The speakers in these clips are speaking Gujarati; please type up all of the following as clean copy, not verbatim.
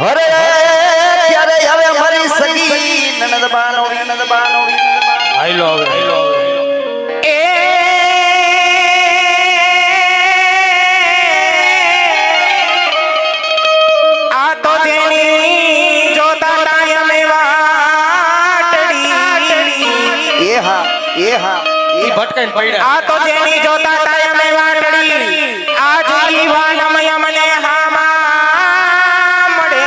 અરે ક્યારે હવે મારી સગી નનદ બાનો હાઈલો એ આ તો જેની જોતા ટાયમે વાટડી એ હા ઈ ભટકાઈને પડ્યા આ તો જેની જોતા ટાયમે વાટડી આજ ઈ વાનમય મને હામા મળે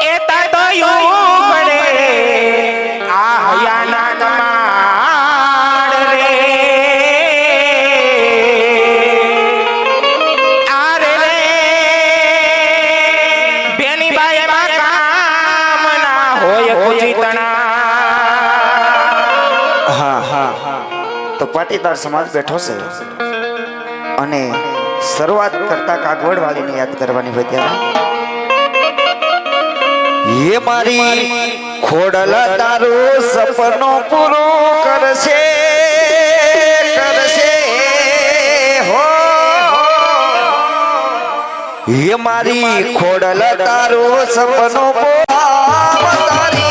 એ તા તો યુ પડે આ હયાના કમાડ રે આરે રે બેની બાએ માં કામ ના હોય કુચિતણા હા તો પાટીદાર સમાજ બેઠો છે અને શરૂઆત કરતા કાગવડ વાળીને યાદ કરવાની હોય ત્યારે ये मारी खोडला तारू सपनो पूरो करशे हो ये मारी खोडला तारू सपनो तारी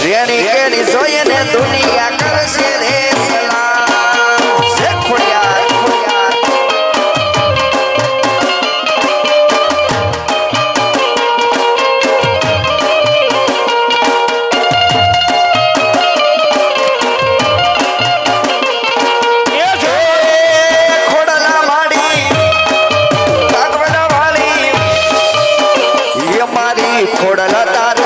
रेणी केणी जोये ने दुनिया करशे रे सलाम से खोडिया खोडला तार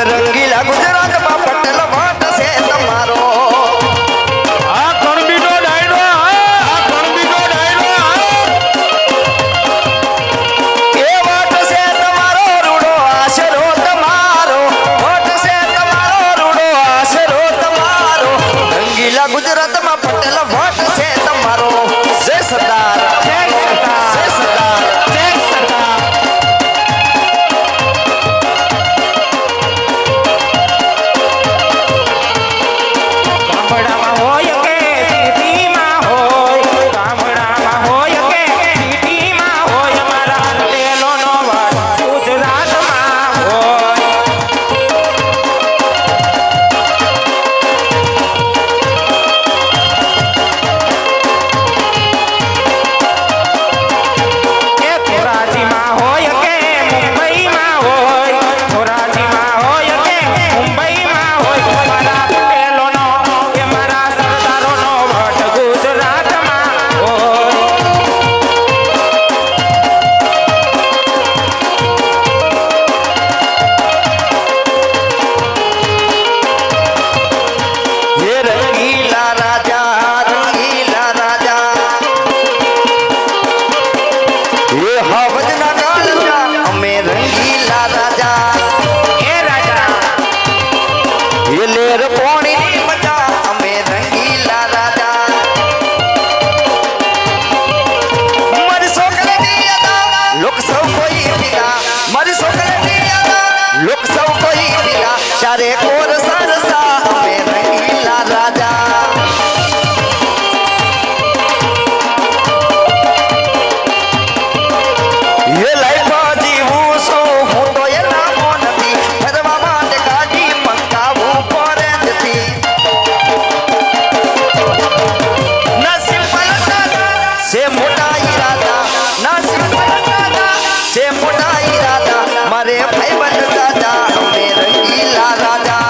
રંગીલા ગુજરાતમાં પટેલ વાટ છે તમારો આ કણબીનો ડાયરો આ કણબીનો ડાયરો એ વાટ છે તમારો રૂડો આશરો તમારો વાટ છે તમારો રૂડો આશરો તમારો રંગીલા ગુજરાતમાં પટેલ વાટ છે તમારો જય સરદાર જય સરદાર જય સરદાર જય સરદાર ગામડામાં હોય કે સિટીમાં હોય ગામડામાં હોય કે સિટીમાં હોય મારા પટેલોનો વાસ ગુજરાતમાં હોય એ ધોરાજીમાં હોય કે મુંબઈમાં હોય ધોરાજીમાં હોય કે મુંબઈમાં હોય મારા પટેલોનો કે મારા સરદારોનો વટ ગુજરાતમાં હોય ये रंगीला राजा रंगीला राजा ये हावजना गालजा અમે રંગીલા રાજા એ રાજા ये લેર પોણીની મજા અમે રંગીલા રાજા મારી છોકરીની અદા લોક સૌ કોઈ પીલા મારી છોકરીની અદા લોક સૌ કોઈ પીલા ચારે કોર સરસા અમે રંગીલા રાજા ये लाइफ जीवू सो હું તો એ નામો નથી ફરવા માટે ગાડી મંગાવું પડે નથી નસીબ પલટાતા સે મોટા ઈરાદા નસીબ પલટાતા સે મોટા ઈરાદા મારે ભાઈબંધ દાદા અમે રંગીલા રાજા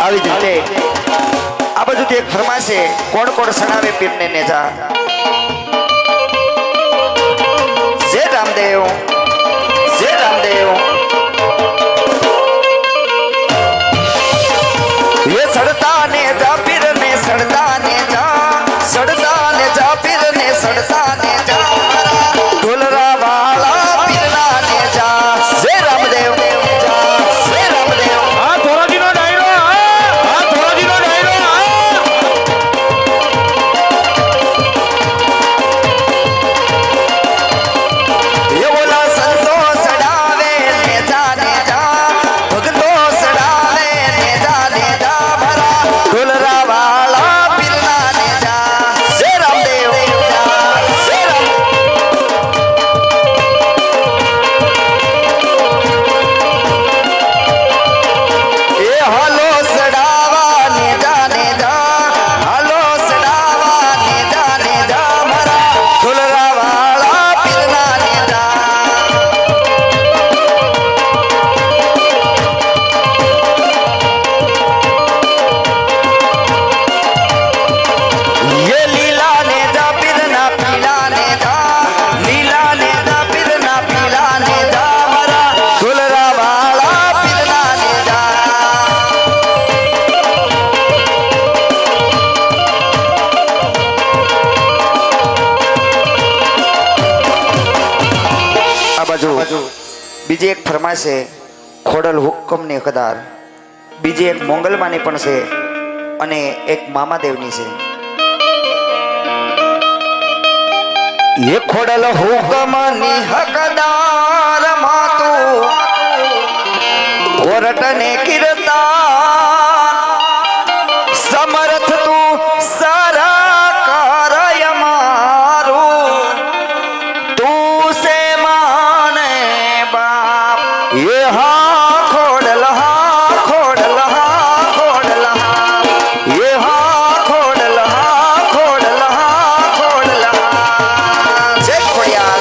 આવી જ રીતે આ બાજુથી એક ફરમાશે કોણ કોણ સણાવે પીરને નેજા જય રામદેવ જય રામદેવ ये सड़ता ने जा पीर ने सड़ता ने जा पीर ने सड़ता ने जा ढोलरा वाला पीरना ने जा जय रामदेव जा जय रामदेव આ ધોરાજીનો ડાયરો આ ધોરાજીનો ડાયરો ये बोला संतो सड़ावे ने जा भगतो सड़ावे ने जा भरा ढोलरा वाला पीरना ने जा जय रामदेव जा जय राम ये हालो सड़ावा ने जा हालो सड़ावा ने जा भरा ढोलरा वाला पीरना ने जा ये लीला ने जा पीरना पीला ने जा लीला ने जा पीरना पीला ने जा भरा ढोलरा वाला पीरना ने जा આ બાજુ બીજી એક ફરમાશ છે ખોડલ હુકમની કદાર બીજી એક મોંગલમાની પણ છે અને એક મામાદેવની છે ये खोडल हुकमनी हकदार मातू ओरटने किरता समर्थ तू सारा कार्य मारू तू से माने बाप ये हाँ खोडल हाँ खोडल हाँ खोडल हाँ ये हाँ खोडल हाँ खोडल हाँ खोडल हाँ जय खोडियाल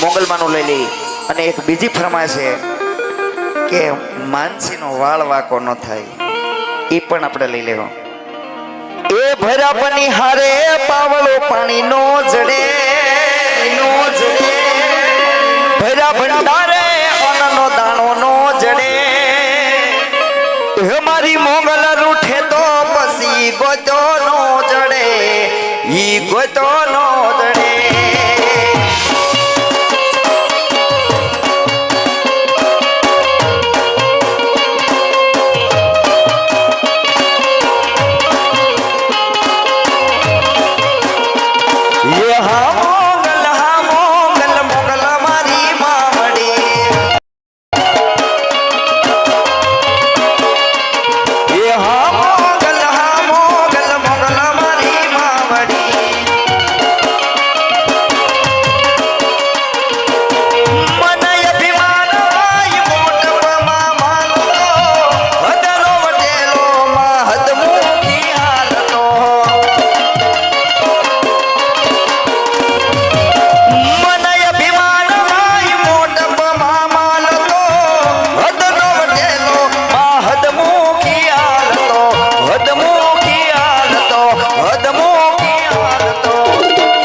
મોગલમાનું લઈ લઈ. અને એક બીજી ફરમાય છે કે માનસીનો વાળ વાકો ન થાય, એ પણ આપણે લઈ લેવો. એ ભર્યા પની હારે પાવળો પાણી નો જડે, ભર્યા ભંડારે અન્નનો દાણો નો જડે. હે મારી મોગલ રૂઠે તો પછી ગોતો નો જડે, ઈ ગોતો નો જડે.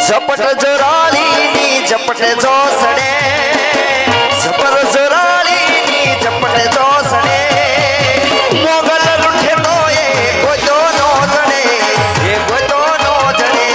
ઝપટ જોરાળીની ઝપટે જો સડે, ઝપટ જોરાળીની ઝપટે જો સડે. મોગલ રૂઠે તો એ ગોતો નો જડે, એ ગોતો નો જડે.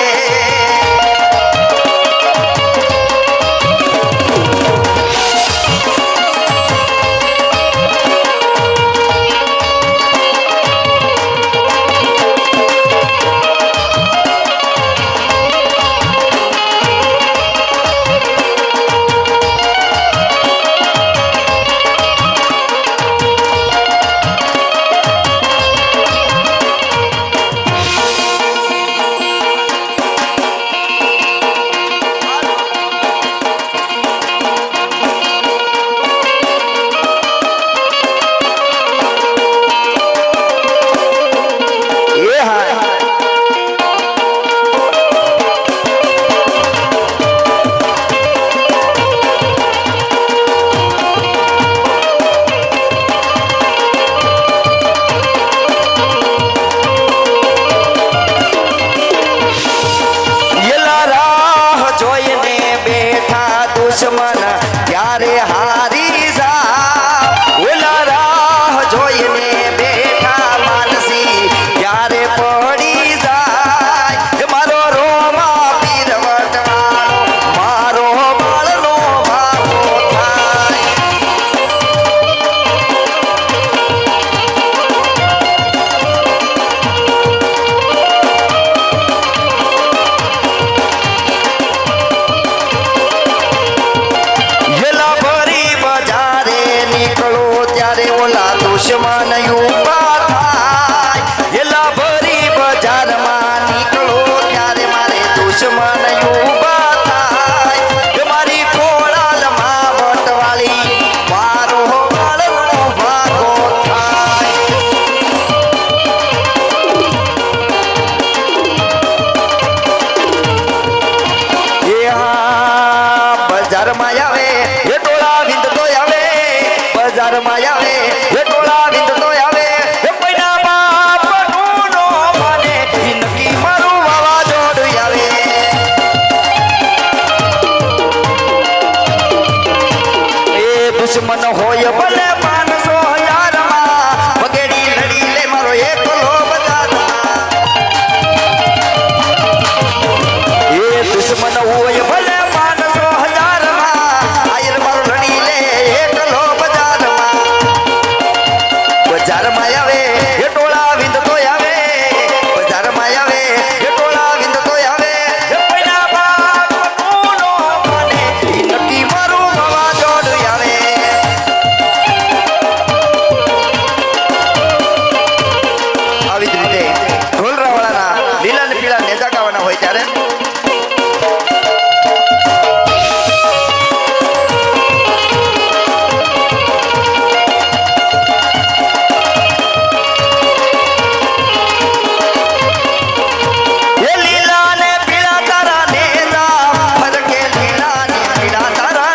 દુશ્મન ત્યારે હારી જા, ઓલા રાહ જોઈને બેઠા માનસી ત્યારે પડી જાય. મારો રોમા પીરવટ વાળો મારો બાળનો ભાગો થાય. દુશ્મન યુવા થાય, એલા ભરી બજારમાં નીકળો ત્યારે મારે દુશ્મન યુવા થાય. મારી ખોળાલમાં વટવાળી મારો બાળનો ભાગો થાય. એ હા બજારમાં આવે એ ટોળા વિંદતો આવે, બજારમાં આવે એ ટોળા વિંદતો આવે. એ કોઈના બાપનું નો માને, જિંદગી મારું વાવાઝોડું આવે. એ દુશ્મન હોય ભલે 500,000માં, વગેડી લડી લે મારો એકલો બજારમાં. એ દુશ્મન હોય ભલે 500,000માં, આયર મારો લડી લે એકલો બજારમાં. બજારમાં આવે એ ટોળા વિંદતો આવે, બજારમાં આવે એ ટોળા વિંદતો આવે. એ કોઈના બાપનું નો માને, ઈ નક્કી મારું વાવાઝોડું આવે. આવી જ રીતે ઢોલરાવાળાના લીલા ને પીળા નેજા ગાવાના હોય ત્યારે એ લીલા ને પીળા તારા નેજા, ફરકે લીલા ને પીળા તારા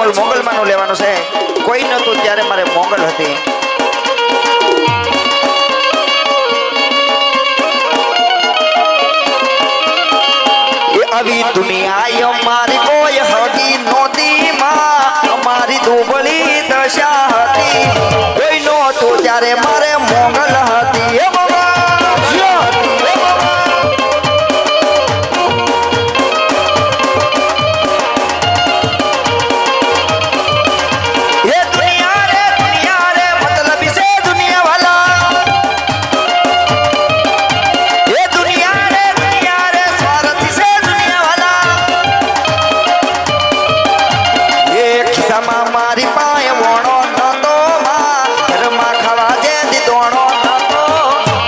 મોલ મોગલમાંનું લેવાનું છે. કોઈ નહોતું ત્યારે મારે મોગલ હતી. એ આવી દુનિયા અમારી કોઈ હગી નહોતી માં, અમારી દુબળી દશા હતી. કોઈ નહોતું ત્યારે મારે મોગલ હતી. એ બાબા મારી પાય વણો નતો માં, ઘરમાં ખાવા જે દીધોણો નતો.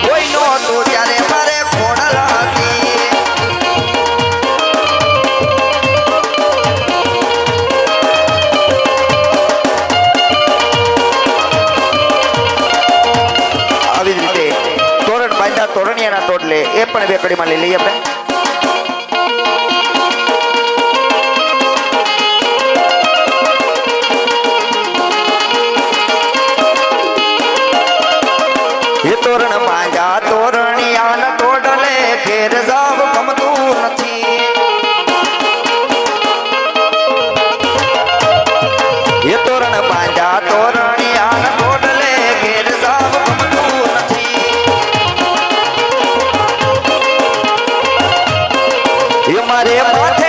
કોઈ નહોતું ત્યારે મારે ખોડલ હતી. આવી જ રીતે તોરણ બાંધ્યા તોરણિયાના તોડલે એ પણ બે કડીમાં લઈ લઈએ આપણે. એ તોરણ બાંધ્યા તોરણિયાના તોડલે ઘેર જાવ ગમતું નથી. એ તોરણ બાંધ્યા તોરણિયાના તોડલે ઘેર જાવ ગમતું નથી. એ મારે માથે